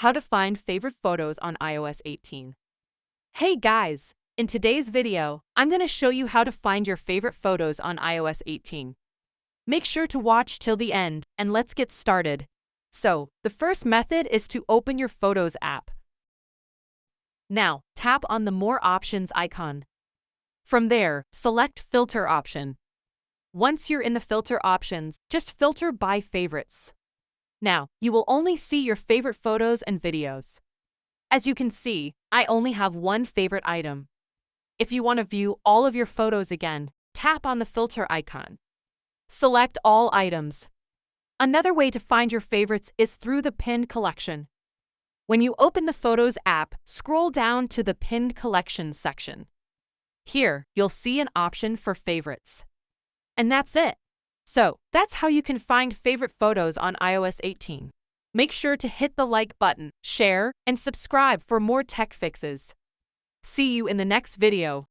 How to find favorite photos on iOS 18. Hey guys! In today's video, I'm going to show you how to find your favorite photos on iOS 18. Make sure to watch till the end, and let's get started. So, the first method is to open your Photos app. Now, tap on the More Options icon. From there, select Filter option. Once you're in the filter options, just filter by favorites. Now, you will only see your favorite photos and videos. As you can see, I only have one favorite item. If you want to view all of your photos again, tap on the filter icon. Select all items. Another way to find your favorites is through the pinned collection. When you open the Photos app, scroll down to the Pinned Collections section. Here, you'll see an option for favorites. And that's it. So, that's how you can find favorite photos on iOS 18. Make sure to hit the like button, share, and subscribe for more tech fixes. See you in the next video.